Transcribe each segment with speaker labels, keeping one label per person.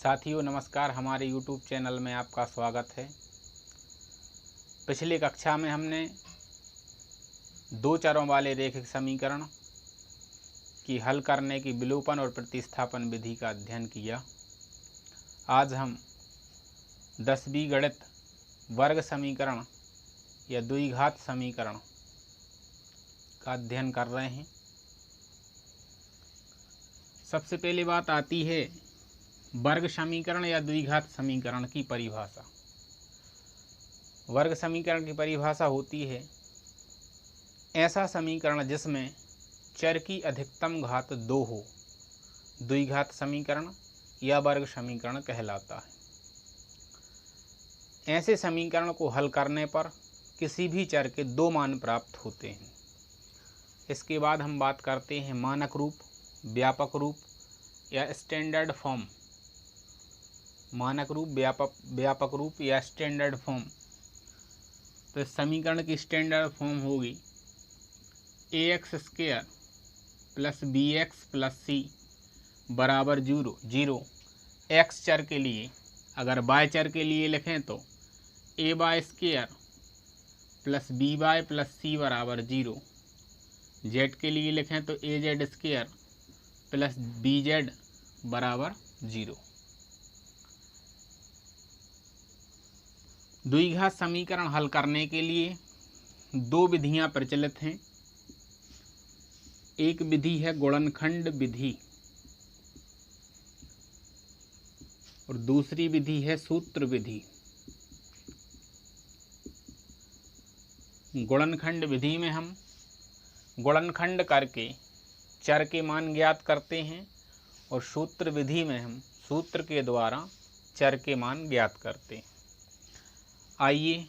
Speaker 1: साथियों नमस्कार, हमारे YouTube चैनल में आपका स्वागत है। पिछली कक्षा में हमने दो चरों वाले रैखिक समीकरण की हल करने की विलोपन और प्रतिस्थापन विधि का अध्ययन किया। आज हम 10वीं गणित वर्ग समीकरण या द्विघात समीकरण का अध्ययन कर रहे हैं। सबसे पहली बात आती है वर्ग समीकरण या द्विघात समीकरण की परिभाषा। वर्ग समीकरण की परिभाषा होती है ऐसा समीकरण जिसमें चर की अधिकतम घात 2 हो, द्विघात समीकरण या वर्ग समीकरण कहलाता है। ऐसे समीकरण को हल करने पर किसी भी चर के 2 मान प्राप्त होते हैं। इसके बाद हम बात करते हैं मानक रूप, व्यापक रूप या स्टैंडर्ड फॉर्म। मानक रूप, व्यापक रूप या स्टैंडर्ड फॉर्म। तो इस समीकरण की स्टैंडर्ड फॉर्म होगी ax square plus bx plus c बराबर 0 x चर के लिए। अगर y चर के लिए लिखें तो ay square plus by plus c बराबर 0। z के लिए लिखें तो az स्क्वायर प्लस bz बराबर 0। द्विघात समीकरण हल करने के लिए 2 विधियां प्रचलित हैं। एक विधि है गुणनखंड विधि और दूसरी विधि है सूत्र विधि। गुणनखंड विधि में हम गुणनखंड करके चर के मान ज्ञात करते हैं और सूत्र विधि में हम सूत्र के द्वारा चर के मान ज्ञात करते हैं। आइए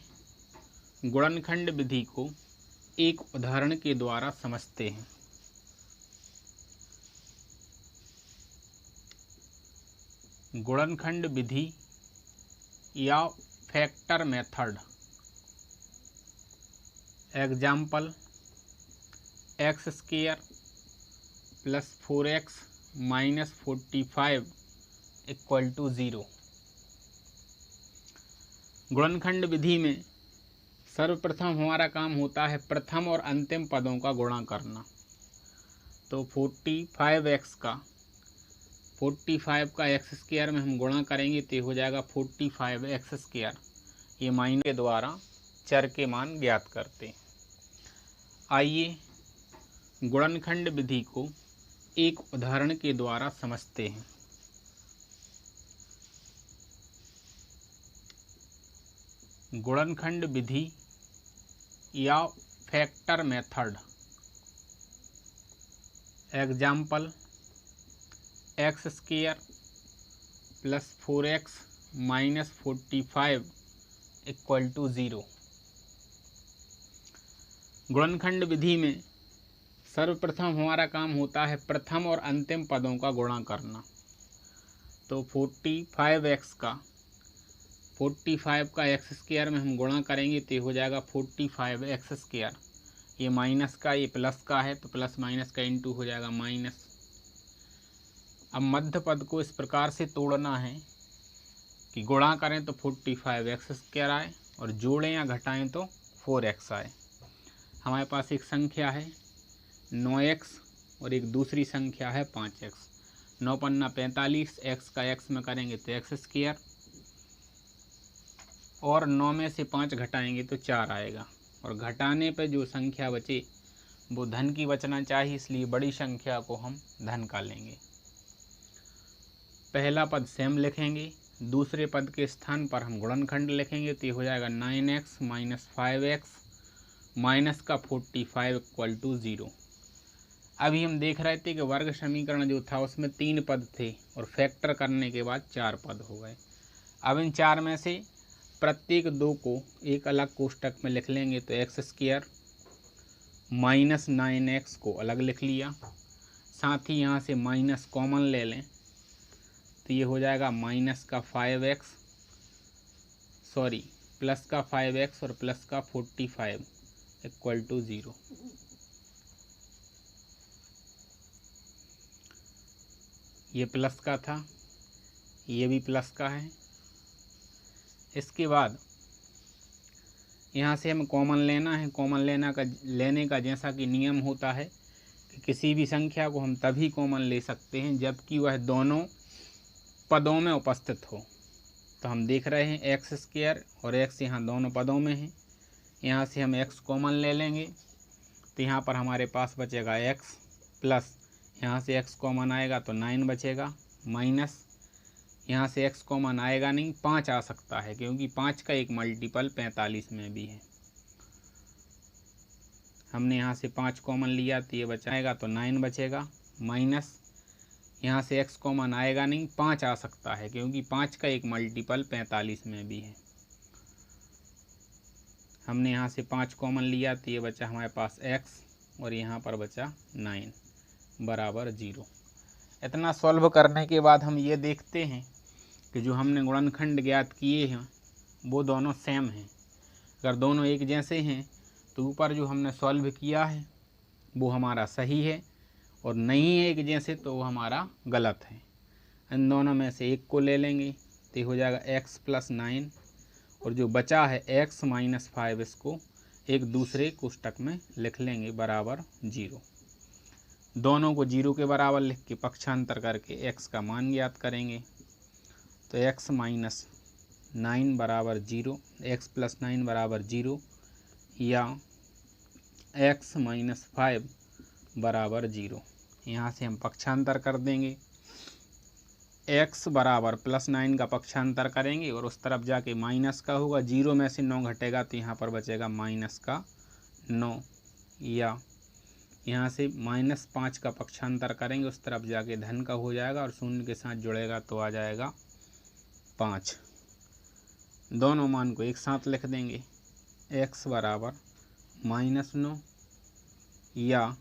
Speaker 1: गुणनखंड विधि को एक उदाहरण के द्वारा समझते हैं। गुणनखंड विधि या factor method. Example x square plus 4x minus 45 equal to 0। गुणनखंड विधि में सर्वप्रथम हमारा काम होता है प्रथम और अंतिम पदों का गुणा करना। तो 45x का 45 का एक्स स्क्वायर में हम गुणा करेंगे तो हो जाएगा 45x स्क्वायर। ये माइनस के द्वारा चर के मान ज्ञात करते हैं। आइए गुणनखंड विधि को एक उदाहरण के द्वारा समझते हैं। गुणनखंड विधि या factor method. Example x square plus 4x minus 45 equal to 0। गुणनखंड विधि में सर्वप्रथम हमारा काम होता है प्रथम और अंतिम पदों का गुणा करना। तो 45 का एक्स स्क्वायर में हम गुणा करेंगे तो हो जाएगा 45x स्क्वायर। ये माइनस का ये प्लस का है तो प्लस माइनस का इंटू हो जाएगा माइनस। अब मध्य पद को इस प्रकार से तोड़ना है कि गुणा करें तो 45x स्क्वायर आए और जोड़ें या घटाएं तो 4x आए। हमारे पास एक संख्या है 9x और एक दूसरी संख्या है 5x। 9 पन्ना 45, x का x में करेंगे तो x स्क्वायर और 9 में से 5 घटाएंगे तो 4 आएगा। और घटाने पर जो संख्या बचे वो धन की बचना चाहिए, इसलिए बड़ी संख्या को हम धन का लेंगे। पहला पद सेम लिखेंगे, दूसरे पद के स्थान पर हम गुणनखंड लिखेंगे तो ये हो जाएगा 9x माइनस 5x माइनस का 45 इक्वल टू 0। अभी हम देख रहे थे कि वर्ग समीकरण जो था उसमें 3 पद थे और फैक्टर करने के बाद 4 पद हो गए। अब इन 4 में से प्रत्येक 2 को एक अलग कोष्टक में लिख लेंगे तो एक्स स्क्वायर माइनस 9x को अलग लिख लिया। साथ ही यहाँ से माइनस कॉमन ले लें तो ये हो जाएगा माइनस का 5x प्लस का 5x और प्लस का 45 इक्वल टू 0। ये प्लस का था, ये भी प्लस का है। इसके बाद यहाँ से हमें कॉमन लेना है। कॉमन लेने का जैसा कि नियम होता है कि किसी भी संख्या को हम तभी कॉमन ले सकते हैं जबकि वह दोनों पदों में उपस्थित हो। तो हम देख रहे हैं एक्स स्क्वायर और एक्स यहाँ दोनों पदों में है। यहाँ से हम एक्स कॉमन ले लेंगे तो यहाँ पर हमारे पास बचेगा एक्स प्लस यहाँ से एक्स कॉमन आएगा तो 9 बचेगा, माइनस यहाँ से एक्स कॉमन आएगा नहीं, 5 आ सकता है क्योंकि 5 का एक मल्टीपल 45 में भी है। हमने यहाँ से 5 कॉमन लिया तो ये बचाएगा तो 9 बचेगा, माइनस यहाँ से एक्स कॉमन आएगा नहीं, 5 आ सकता है क्योंकि 5 का एक मल्टीपल 45 में भी है। हमने यहाँ से 5 कॉमन लिया तो ये बचा हमारे पास एक्स और यहाँ पर बचा 9 बराबर 0। इतना सॉल्व करने के बाद हम ये देखते हैं कि जो हमने गुणनखंड ज्ञात किए हैं वो दोनों सेम हैं। अगर दोनों एक जैसे हैं तो ऊपर जो हमने सॉल्व किया है वो हमारा सही है, और नहीं है एक जैसे तो वो हमारा गलत है। इन दोनों में से एक को ले लेंगे तो हो जाएगा x प्लस 9, और जो बचा है x माइनस 5 इसको एक दूसरे कोष्टक में लिख लेंगे बराबर 0। दोनों को 0 के बराबर लिख के पक्षांतर करके x का मान ज्ञात करेंगे। तो x माइनस 9 बराबर 0, x प्लस 9 बराबर 0 या x माइनस 5 बराबर 0। यहाँ से हम पक्षांतर कर देंगे। x बराबर प्लस 9 का पक्षांतर करेंगे और उस तरफ जाके माइनस का होगा, 0 में से 9 घटेगा तो यहाँ पर बचेगा माइनस का 9, या यहाँ से -5 का पक्षांतर करेंगे उस तरफ जाके धन का हो जाएगा और शून्य के साथ जुड़ेगा तो आ जाएगा 5। दोनों मान को एक साथ लिख देंगे, x बराबर -9 या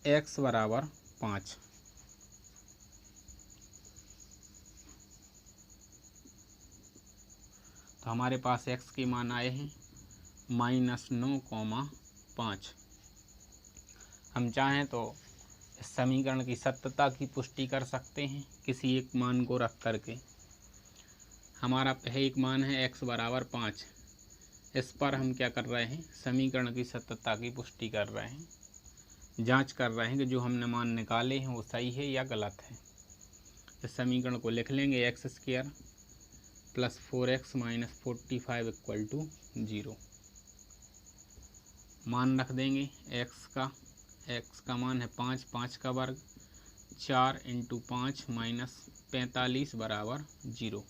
Speaker 1: x बराबर 5। तो हमारे पास x के मान आए हैं -9, 5। हम चाहें तो इस समीकरण की सत्यता की पुष्टि कर सकते हैं किसी एक मान को रख करके। हमारा एक मान है x बराबर 5। इस पर हम क्या कर रहे हैं, समीकरण की सत्यता की पुष्टि कर रहे हैं, जांच कर रहे हैं कि जो हमने मान निकाले हैं वो सही है या गलत है। इस समीकरण को लिख लेंगे x square plus 4x minus 45 equal to 0। मान रख देंगे x का मान है 5, 5 का वर्ग 4 × 5 माइनस 45 बराबर 0।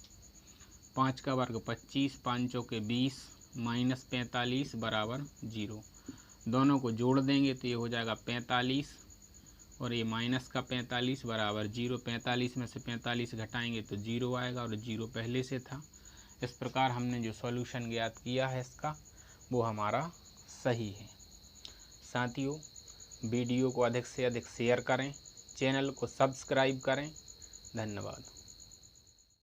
Speaker 1: 5 का वर्ग 25, 5 चौके 20 माइनस 45 बराबर 0। दोनों को जोड़ देंगे तो ये हो जाएगा 45 और ये माइनस का 45 बराबर 0। 45 में से 45 घटाएंगे तो 0 आएगा और 0 पहले से था। इस प्रकार हमने जो सॉल्यूशन ज्ञात किया है इसका वो हमारा सही है। साथियों, वीडियो को अधिक से अधिक शेयर करें, चैनल को सब्सक्राइब करें। धन्यवाद।